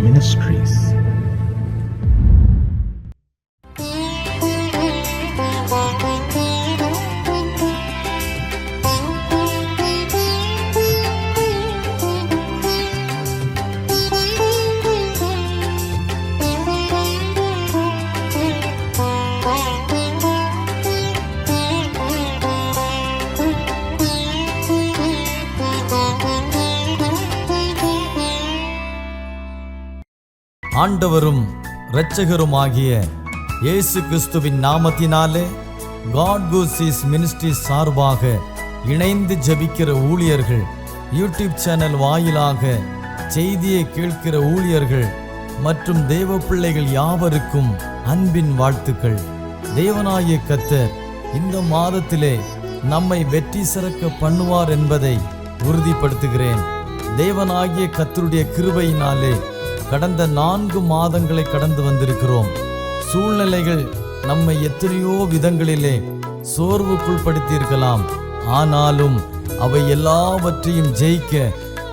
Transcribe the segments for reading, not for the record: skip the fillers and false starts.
Ministries. ஆண்டவரும் இரட்சகருமாகிய இயேசு கிறிஸ்துவின் நாமத்தினாலே காட் கூசிஸ் மினிஸ்ட்ரி சார்பாக இணைந்து ஜெபிக்கிற ஊழியர்கள், யூடியூப் சேனல் வாயிலாக செய்தியை கேட்கிற ஊழியர்கள் மற்றும் தேவ பிள்ளைகள் யாவருக்கும் அன்பின் வாழ்த்துக்கள். தேவனாகிய கர்த்தர் இந்த மாதத்திலே நம்மை வெற்றி சிறக்க பண்ணுவார் என்பதை உறுதிப்படுத்துகிறேன். தேவனாகிய கர்த்தருடைய கிருபையினாலே கடந்த 4 மாதங்களை கடந்து வந்திருக்கிறோம். சூழ்நிலைகள் நம்மை எத்தனையோ விதங்களிலே சோர்வுக்குள் படுத்தியிருக்கலாம். ஆனாலும் அவை எல்லாவற்றையும் ஜெயிக்க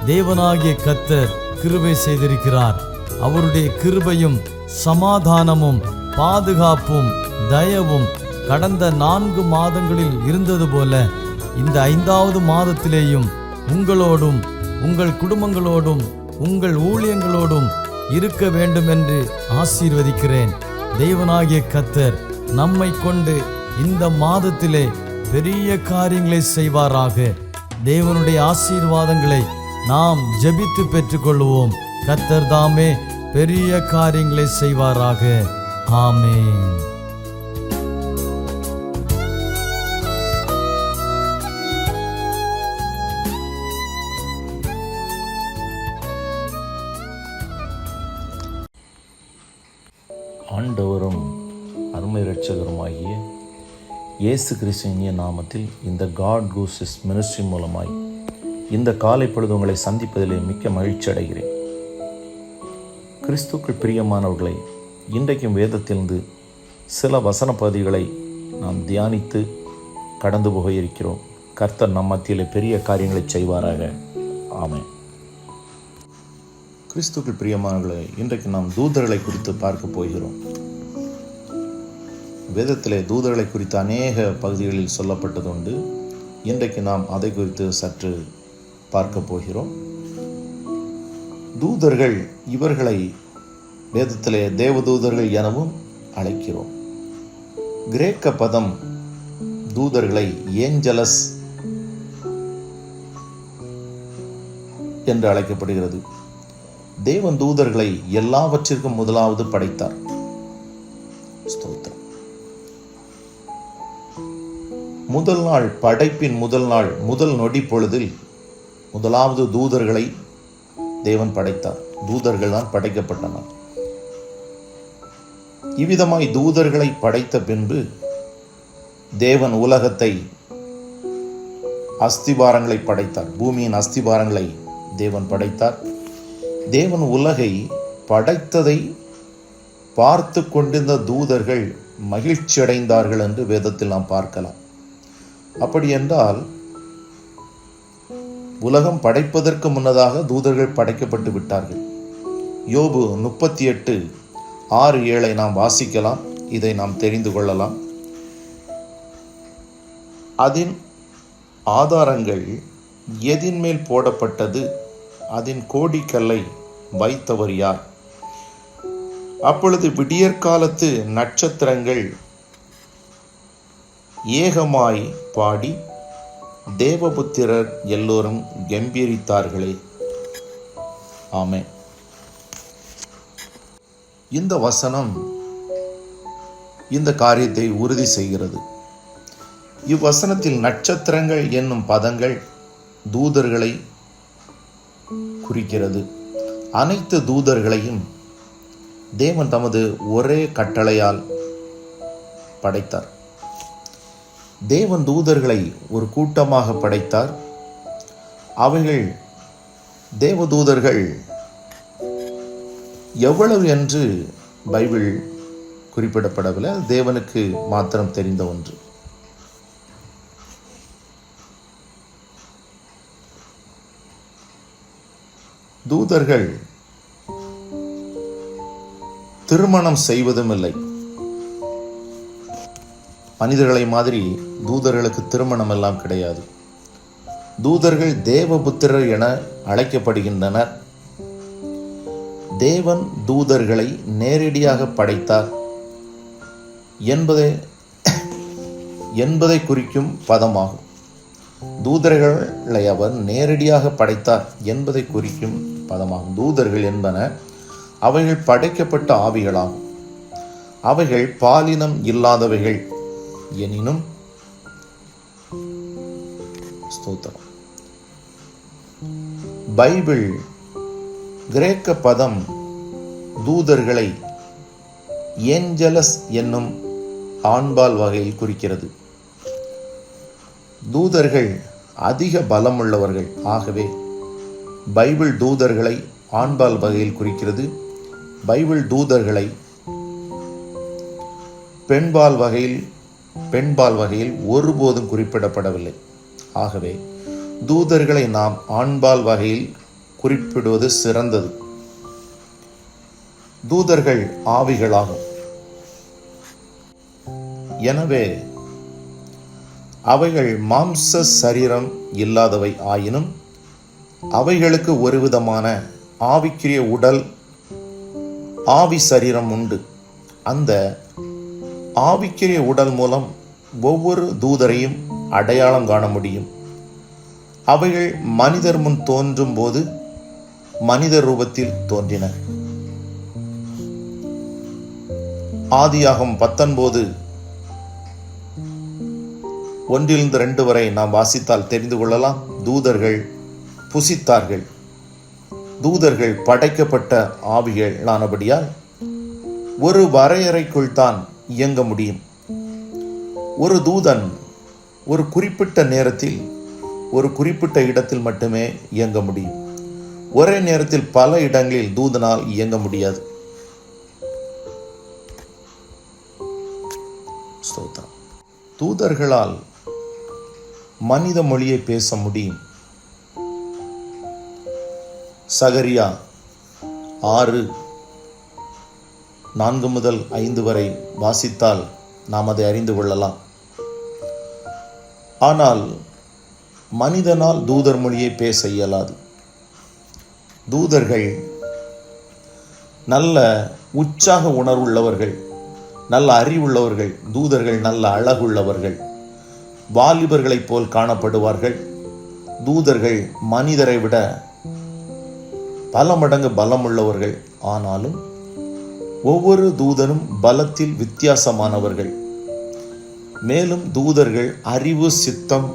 தேவனாகிய கர்த்தர் கிருபை செய்திருக்கிறார். அவருடைய கிருபையும் சமாதானமும் பாதுகாப்பும் தயவும் கடந்த 4 மாதங்களில் இருந்தது போல இந்த 5வது மாதத்திலேயும் உங்களோடும் உங்கள் குடும்பங்களோடும் உங்கள் ஊழியங்களோடும் இருக்க வேண்டும் என்று ஆசீர்வதிக்கிறேன். தேவனாகிய கர்த்தர் நம்மை கொண்டு இந்த மாதத்திலே பெரிய காரியங்களை செய்வாராக. தேவனுடைய ஆசீர்வாதங்களை நாம் ஜெபித்து பெற்றுக்கொள்வோம். கர்த்தர் தாமே பெரிய காரியங்களை செய்வாராக. ஆமென். ஆண்டவரும் அருமை இரட்சகருமாகிய இயேசு கிறிஸ்துவின் நாமத்தில் இந்த காட் கூசிஸ் மினிஸ்ட்ரி மூலமாய் இந்த காலை பொழுது உங்களை சந்திப்பதிலே மிக்க மகிழ்ச்சி அடைகிறேன். கிறிஸ்துக்குள் பிரியமானவர்களை, இன்றைக்கும் வேதத்திலிருந்து சில வசன பகுதிகளை நாம் தியானித்து கடந்து போக இருக்கிறோம். கர்த்தர் நம் மத்தியிலே பெரிய காரியங்களை செய்வாராக. ஆமென். கிறிஸ்துக்குள் பிரியமானவர்களை, இன்றைக்கு நாம் தூதர்களை குறித்து பார்க்க போகிறோம். வேதத்திலே தூதர்களை குறித்து அநேக பகுதிகளில் சொல்லப்பட்டது உண்டு. இன்றைக்கு நாம் அதை குறித்து சற்று பார்க்க போகிறோம். தூதர்கள், இவர்களை வேதத்திலே தேவதூதர்கள் எனவும் அழைக்கிறோம். கிரேக்க பதம் தூதர்களை ஏஞ்சலஸ் என்று அழைக்கப்படுகிறது. தேவன் தூதர்களை எல்லாவற்றிற்கும் முதலாவது படைத்தார். ஸ்தோத்திரம். முதல் நாள், படைப்பின் முதல் நாள், முதல் நொடி பொழுதில் முதலாவது தூதர்களை தேவன் படைத்தார். தூதர்கள் தான் படைக்கப்பட்டனர். இவ்விதமாய் தூதர்களை படைத்த பின்பு தேவன் உலகத்தை, அஸ்திபாரங்களை படைத்தார். பூமியின் அஸ்திபாரங்களை தேவன் படைத்தார். தேவன் உலகை படைத்ததை பார்த்து கொண்டிருந்த தூதர்கள் மகிழ்ச்சி அடைந்தார்கள் என்று வேதத்தில் நாம் பார்க்கலாம். அப்படி என்றால் உலகம் படைப்பதற்கு முன்னதாக தூதர்கள் படைக்கப்பட்டு விட்டார்கள். யோபு 38:6-7 நாம் வாசிக்கலாம். இதை நாம் தெரிந்து கொள்ளலாம். அதன் ஆதாரங்கள் எதின் மேல் போடப்பட்டது, அதன் கோடிக்கல்லை வைத்தவர் யார்? அப்பொழுது விடியற்காலத்து நட்சத்திரங்கள் ஏகமாய் பாடி தேவபுத்திரர் எல்லோரும் கம்பீரித்தார்களே. ஆமென். இந்த வசனம் இந்த காரியத்தை உறுதி செய்கிறது. இவ்வசனத்தில் நட்சத்திரங்கள் என்னும் பதங்கள் தூதர்களை குறிக்கிறது. அனைத்து தூதர்களையும் தேவன் தமது ஒரே கட்டளையால் படைத்தார். தேவன் தூதர்களை ஒரு கூட்டமாக படைத்தார். அவைகள் தேவதூதர்கள் எவ்வளவு என்று பைபிள் குறிப்பிடப்படவில்லை. தேவனுக்கு மாத்திரம் தெரிந்த ஒன்று. தூதர்கள் திருமணம் செய்வதும் இல்லை. மனிதர்களை மாதிரி தூதர்களுக்கு திருமணம் எல்லாம் கிடையாது. தூதர்கள் தேவபுத்திரர் என அழைக்கப்படுகின்றனர். தேவன் தூதர்களை நேரடியாக படைத்தார் என்பதை குறிக்கும் பதமாகும். தூதர்களை அவர் நேரடியாக படைத்தார் என்பதை குறிக்கும் பதமாகும். தூதர்கள் என்பன அவைகள் படைக்கப்பட்ட ஆவிகளாகும். அவைகள் பாலினம் இல்லாதவைகள் எனினும் ஸ்தோத்திரம். பைபிள் கிரேக்க பதம் தூதர்களை ஏஞ்சலஸ் என்னும் ஆண்பால் வகையில் குறிக்கிறது. தூதர்கள் அதிக பலமுள்ளவர்கள். ஆகவே பைபிள் தூதர்களை ஆண்பால் வகையில் குறிக்கிறது. பைபிள் தூதர்களை பெண்பால் வகையில் ஒருபோதும் குறிப்பிடப்படவில்லை. ஆகவே தூதர்களை நாம் ஆண்பால் வகையில் குறிப்பிடுவது சிறந்தது. தூதர்கள் ஆவிகளாகும். எனவே அவைகள் மாம்ச சரீரம் இல்லாதவை ஆயினும் அவைகளுக்கு ஒரு விதமான ஆவிக்குரிய உடல், ஆவி சரீரம் உண்டு. அந்த ஆவிக்குரிய உடல் மூலம் ஒவ்வொரு தூதரையும் அடையாளம் காண முடியும். அவைகள் மனிதர் முன் தோன்றும் போது மனித ரூபத்தில் தோன்றின. ஆதியாகமம் 19:1-2 வரை நாம் வாசித்தால் தெரிந்து கொள்ளலாம். தூதர்கள் புசித்தார்கள். தூதர்கள் படைக்கப்பட்ட ஆவிகளானபடியால் ஒரு வரையறைக்குள் தான் இயங்க முடியும். ஒரு தூதன் ஒரு குறிப்பிட்ட நேரத்தில் ஒரு குறிப்பிட்ட இடத்தில் மட்டுமே இயங்க முடியும். ஒரே நேரத்தில் பல இடங்களில் தூதனால் இயங்க முடியாது. தூதர்களால் மனித மொழியை பேச முடியும். சகரியா 6:4-5 வரை வாசித்தால் நாம் அதை அறிந்து கொள்ளலாம். ஆனால் மனிதனால் தூதர் மொழியை பேச இயலாது. தூதர்கள் நல்ல உற்சாக உணர்வுள்ளவர்கள், நல்ல அறிவுள்ளவர்கள். தூதர்கள் நல்ல அழகுள்ளவர்கள், வாலிபர்களைப் போல் காணப்படுவார்கள். தூதர்கள் மனிதரை விட பல மடங்கு பலமுள்ளவர்கள். ஆனாலும் ஒவ்வொரு தூதனும் பலத்தில் வித்தியாசமானவர்கள். மேலும் தூதர்கள் அறிவு, சித்தம்,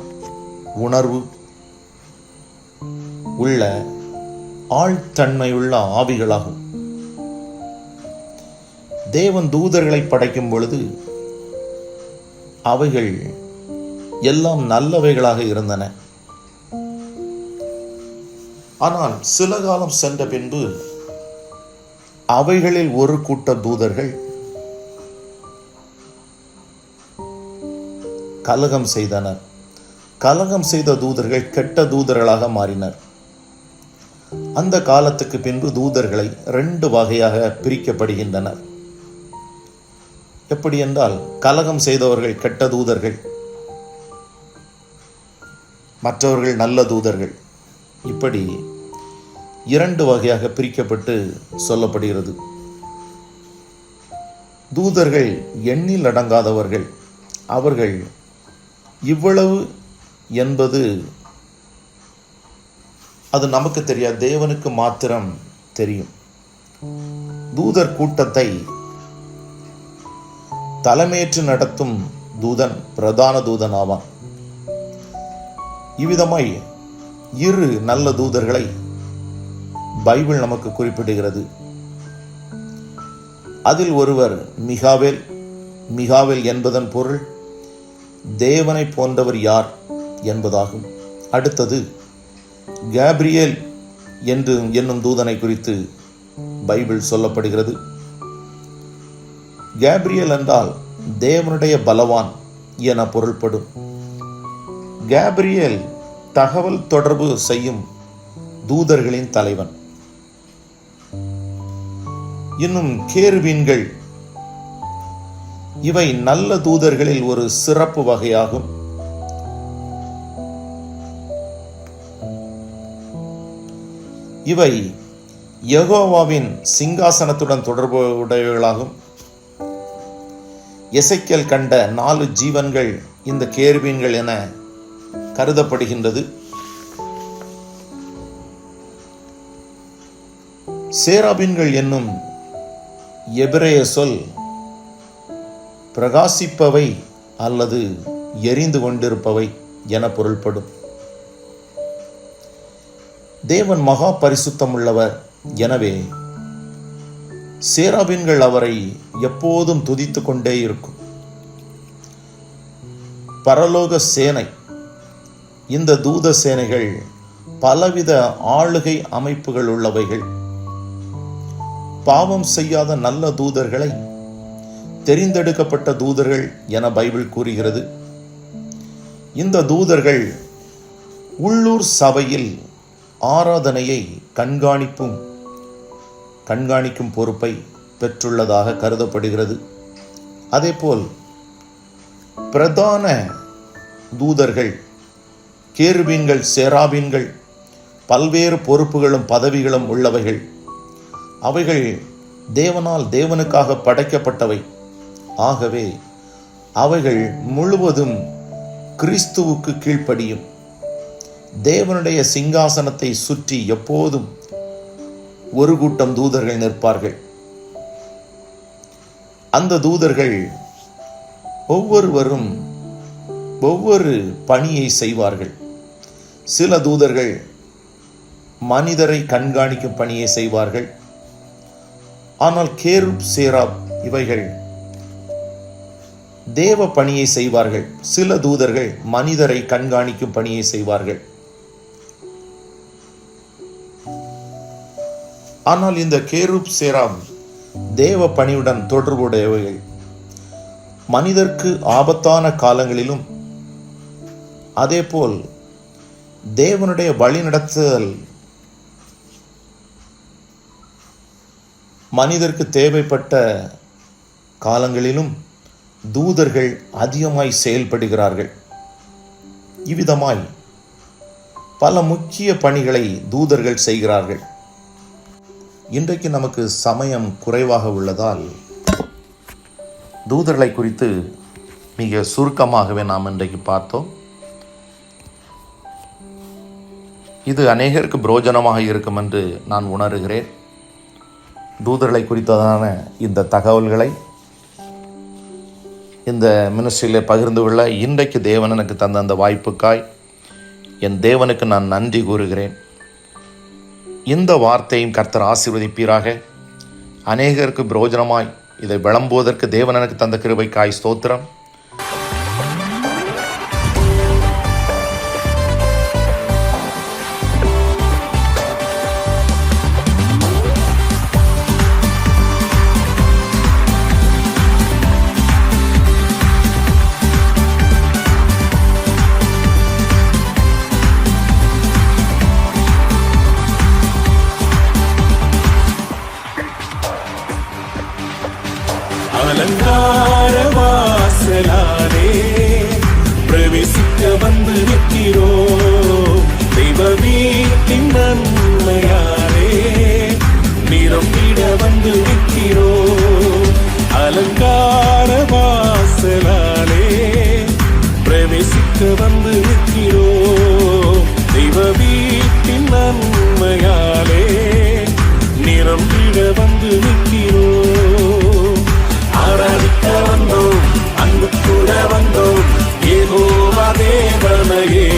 உணர்வு உள்ள ஆழ்தன்மையுள்ள ஆவிகளாகும். தேவன் தூதர்களை படைக்கும் பொழுது அவைகள் எல்லாம் நல்லவைகளாக இருந்தன. ஆனால் சில காலம் சென்ற பின்பு அவைகளில் ஒரு கூட்ட தூதர்கள் கலகம் செய்தனர். கலகம் செய்த தூதர்கள் கெட்ட தூதர்களாக மாறினர். அந்த காலத்துக்கு பின்பு தூதர்களை 2 வகையாக பிரிக்கப்படுகின்றனர். எப்படி என்றால், கலகம் செய்தவர்கள் கெட்ட தூதர்கள், மற்றவர்கள் நல்ல தூதர்கள். இப்படி 2 வகையாக பிரிக்கப்பட்டு சொல்லப்படுகிறது. தூதர்கள் எண்ணில் அடங்காதவர்கள். அவர்கள் இவ்வளவு என்பது அது நமக்கு தெரியாது, தேவனுக்கு மாத்திரம் தெரியும். தூதர் கூட்டத்தை தலைமையேற்று நடத்தும் தூதன் பிரதான தூதன் ஆவான். இவ்விதமாய் 2 நல்ல தூதர்களை பைபிள் நமக்கு குறிப்பிடுகிறது. அதில் ஒருவர் மிகாவேல் என்பதன் பொருள் தேவனை போன்றவர் யார் என்பதாகும். அடுத்தது கேப்ரியேல் என்னும் தூதனை குறித்து பைபிள் சொல்லப்படுகிறது. கேப்ரியேல் என்றால் தேவனுடைய பலவான் என பொருள்படும். கேப்ரியேல் தகவல் தொடர்பு செய்யும் தூதர்களின் தலைவன். இன்னும் கேருபீன்கள் இவை நல்ல தூதர்களில் ஒரு சிறப்பு வகையாகும். இவை யெகோவாவின் சிங்காசனத்துடன் தொடர்புடையவர்களாகும். எசேக்கியேல் கண்ட 4 ஜீவன்கள் இந்த கேருபீன்கள் என கருதப்படுகின்றது. சேராபீன்கள் என்னும் எபிரேய சொல் பிரகாசிப்பவை அல்லது எரிந்து கொண்டிருப்பவை என பொருள்படும். தேவன் மகா பரிசுத்தம் உள்ளவர். எனவே சேராபீன்கள் அவரை எப்போதும் துதித்துக் கொண்டே இருக்கும். பரலோக சேனை, இந்த தூத சேனைகள் பலவித ஆளுகை அமைப்புகள் உள்ளவைகள். பாவம் செய்யாத நல்ல தூதர்களை தெரிந்தெடுக்கப்பட்ட தூதர்கள் என பைபிள் கூறுகிறது. இந்த தூதர்கள் உள்ளூர் சபையில் ஆராதனையை கண்காணிக்கும் பொறுப்பை பெற்றுள்ளதாக கருதப்படுகிறது. அதேபோல் பிரதான தூதர்கள், கேருபீன்கள், சேராபீன்கள் பல்வேறு பொறுப்புகளும் பதவிகளும் உள்ளவைகள். அவைகள் தேவனால் தேவனுக்காக படைக்கப்பட்டவை. ஆகவே அவைகள் முழுவதும் கிறிஸ்துவுக்கு கீழ்ப்படியும். தேவனுடைய சிங்காசனத்தை சுற்றி எப்போதும் ஒரு கூட்டம் தூதர்கள் நிற்பார்கள். அந்த தூதர்கள் ஒவ்வொருவரும் ஒவ்வொரு பணியை செய்வார்கள். சில தூதர்கள் மனிதரை கண்காணிக்கும் பணியை செய்வார்கள். ஆனால் கேருப், சேராப் இவைகள் தேவ பணியை செய்வார்கள். சில தூதர்கள் மனிதரை கண்காணிக்கும் பணியை செய்வார்கள். ஆனால் இந்த கேருப், சேராப் தேவ பணியுடன் தொடர்புடையவைகள். மனிதர்க்கு ஆபத்தான காலங்களிலும் அதேபோல் தேவனுடைய வழிநடத்துதல் மனிதருக்கு தேவைப்பட்ட காலங்களிலும் தூதர்கள் அதிகமாய் செயல்படுகிறார்கள். இவ்விதமாய் பல முக்கிய பணிகளை தூதர்கள் செய்கிறார்கள். இன்றைக்கு நமக்கு சமயம் குறைவாக உள்ளதால் தூதர்களை குறித்து மிக சுருக்கமாகவே நாம் இன்றைக்கு பார்த்தோம். இது அநேகருக்கு பிரயோஜனமாக இருக்கும் என்று நான் உணர்கிறேன். தூதர்களை குறித்ததான இந்த தகவல்களை இந்த மினிஸ்ட்ரியில் பகிர்ந்து கொள்ள இன்றைக்கு தேவன் எனக்கு தந்த அந்த வாய்ப்புக்காய் என் தேவனுக்கு நான் நன்றி கூறுகிறேன். இந்த வார்த்தையும் கர்த்தர் ஆசீர்வதிப்பீராக. அநேகருக்கு பிரயோஜனமாய் இதை விளம்புவதற்கு தேவன் எனக்கு தந்த கிருபைக்காய் ஸ்தோத்திரம். அலங்கார வாசலாலே பிரவேசிக்க வந்து நிற்கிறோம். தெய்வ வீட்டின் நன்மையாலே நிரம்பிட வந்து நிற்கிறோம். அலங்கார வாசலாலே பிரவேசிக்க வந்து நிற்கிறோம். தெய்வ வீட்டின் நன்மையாலே நிரம்பிட வந்து நிற்கிறோம். ஆராதிக்க வந்தோம், அன்பு கூட வந்தோம், யெகோவா தேவனையே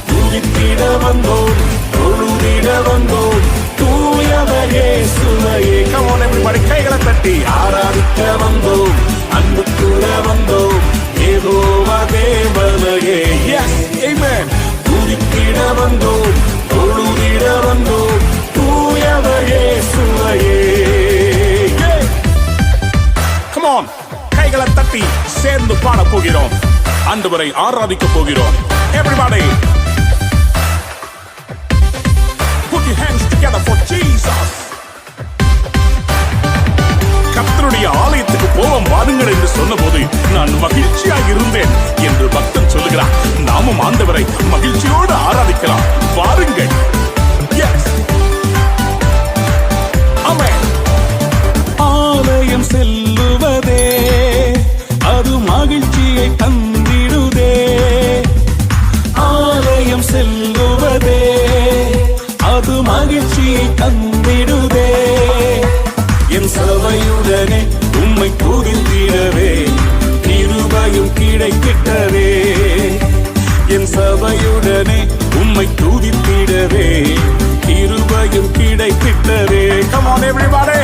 துதித்திட வந்தோம், தொழுதிட வந்தோம், தூயவர் இயேசுவையே. Come on everybody, கைகளை தட்டி ஆராதிக்க வந்தோம், அன்பு கூட வந்தோம், யெகோவா தேவனையே. Yes, amen. துதித்திட வந்தோம், தொழுதிட வந்தோம், தூயவர் இயேசுவையே. கைகளை தட்டி சேர்ந்து பாட போகிறோம், ஆண்டவரை ஆராதிக்க போகிறோம். Everybody put your hands together for Jesus. பாடுங்கள் என்று சொன்னபோது நான் மகிழ்ச்சியாக இருந்தேன் என்று பக்தன் சொல்லுகிறார். நாமும் ஆண்டவரை மகிழ்ச்சியோடு ஆராதிக்கலாம். வாருங்கள். Yes. Amen. ஆலயம் செல்லுவதே அது மகிழ்ச்சியை தந்திடுதே. ஆலயம் செல்லுவதே அது மகிழ்ச்சியை தந்திடுதே. என் சபையுடனே உம்மை துதித்திடவே கிருபையும் கிடைத்திட்டதே. என் சபையுடனே உம்மை துதித்திடவே கிருபையும் கிடைத்திட்டதே. Come on everybody.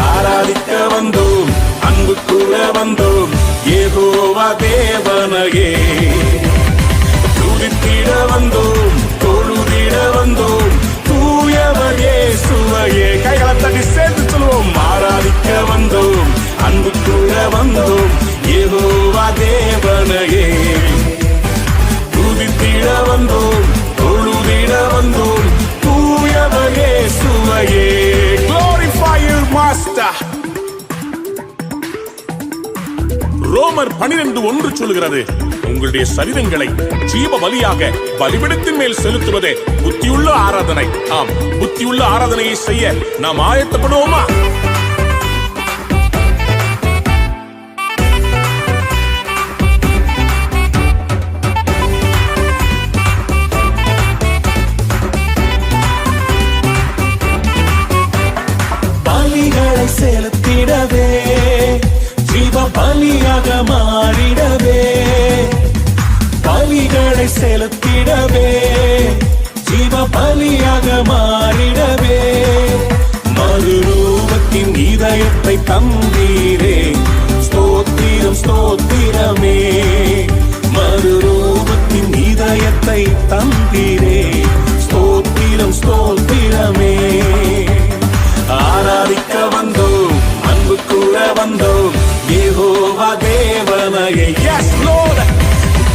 ஆராதிக்க வந்தோம், அன்பு கூற வந்தோம், யெகோவா தேவனையே. துதித்திட வந்தோம், தொழுதிட வந்தோம், தூயவர் இயேசுவையே. கைகளை தட்டி சேர்த்து சொல்லுவோம். ஆராதிக்க வந்தோம், அன்பு கூற வந்தோம், யெகோவா தேவனையே. துதித்திட வந்தோம், தொழுதிட வந்தோம், தூயவர் இயேசுவையே. Glorify your master. ரோமர் 12:1 சொல்கிறது, உங்களுடைய சரீரங்களை ஜீவ பலியாக பலிபீடத்தின் மேல் செலுத்துவதே புத்தியுள்ள ஆராதனை. ஆம், புத்தியுள்ள ஆராதனையை செய்ய நாம் ஆயத்தப்படுவோமா? பலிகளை செலுத்திடவே, ஜீவ பலியாக மாறிடவே. பலிகளை செலுத்திடவே, ஜீவ பலியாக மாறிடவே. மறுரூபத்தின் இதயத்தை தந்தீரே, ஸ்தோத்திரம் ஸ்தோத்திரமே. மறுரூபத்தின் இதயத்தை தந்தீரே, ஸ்தோத்திரம் ஸ்தோத்திரமே. ஆராதிக்க வந்தோம், அன்பு கூற வந்தோம், யெகோவா தேவனையே. Yes Lord.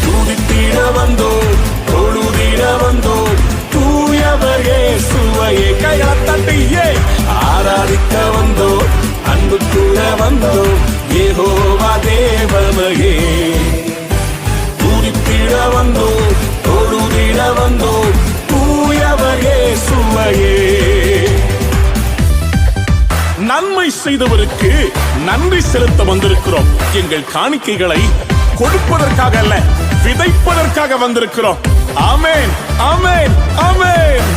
துதித்திட வந்தோம், தொழுதிட வந்தோம், தூயவர் இயேசுவையே. கைகளை தட்டி ஆராதிக்க வந்தோம், அன்பு கூற வந்தோம், யெகோவா தேவனையே. துதித்திட வந்தோம், தொழுதிட வந்தோம், தூயவர் இயேசுவையே. நன்மை செய்தவருக்கு நன்றி செலுத்த வந்திருக்கிறோம். எங்கள் காணிக்கைகளை கொடுப்பதற்காக அல்ல, விதைப்பதற்காக வந்திருக்கிறோம். ஆமென், ஆமென், ஆமென்.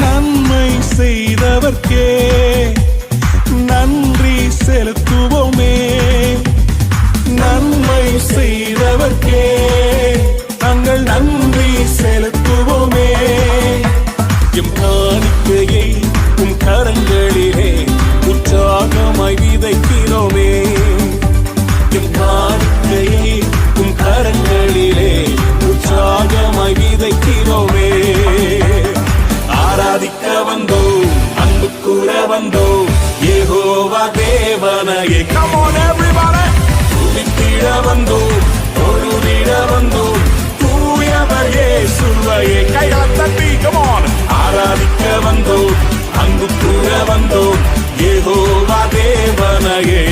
நன்மை செய்தவர்க்கே நன்றி செலுத்துவோமே. நன்மை செய்தவர்க்கே நாங்கள் நன்றி செலுத்துவோமே. எம் காணிக்கையை உம் கரங்களிலே உற்சாகமாய் விதைக்கிறோமே. எம் காணிக்கையை உம் கரங்களிலே உற்சாகமாய் விதைக்கிறோமே. ஆராதிக்க வந்தோம், அன்பு கூற வந்தோம், யெகோவா தேவனையே. Come on everybody. துதித்திட வந்தோம், தொழுதிட வந்தோம், தூயவர் இயேசுவையே. கைகளை தட்டி come on. ஆராதிக்க வந்தோம், அன்பு கூற வந்தோம், யெகோவா தேவனையே.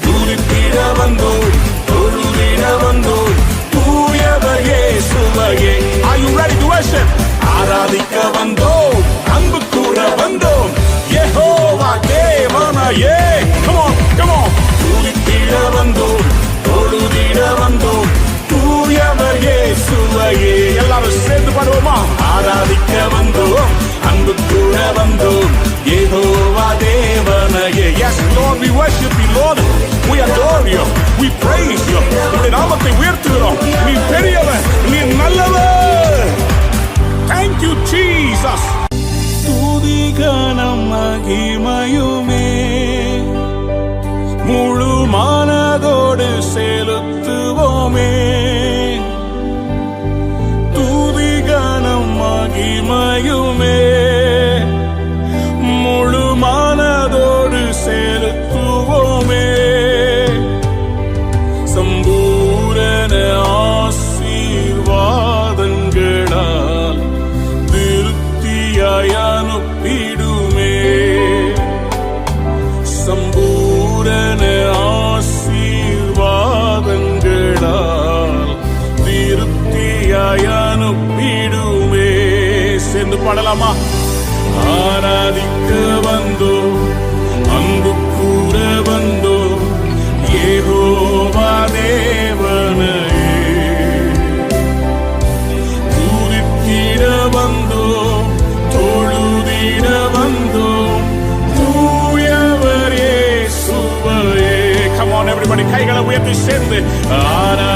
துதித்திட வந்தோம், தொழுதிட வந்தோம், தூயவர் இயேசுவையே. Are you ready to worship? ஆராதிக்க வந்தோம், அன்பு கூற வந்தோம், யெகோவா தேவனையே. Come on, come on. துதித்திட வந்தோம், தொழுதிட வந்தோம், தூயவர் இயேசுவையே. எல்லாரும் சேர்ந்து பாடுவோமா? ஆராதிக்க வந்தோம், அன்பு கூற வந்தோம், யெகோவா தேவனையே. Yes Lord, we worship you Lord. We adore you. We praise you. உம்முடைய நாமத்தை உயர்த்துகிறோம். நீ பெரியவர், நீ நல்லவர். Thank you Jesus. துதி கனம் மகிமையுமே முழு மனதோடு செலுத்துவோமே. துதி கனம் மகிமையுமே முழு மனதோடு செலுத்து பாடலாமா? ஆராதிக்க வந்தோ, அன்பு கூற வந்தோ, யெகோவா தேவனையே. துதித்திட வந்தோ, தொழுதிட வந்தோ, தூயவர் இயேசுவையே. Come on everybody, கைகளை உயர்த்தி சேர்ந்து ஆரா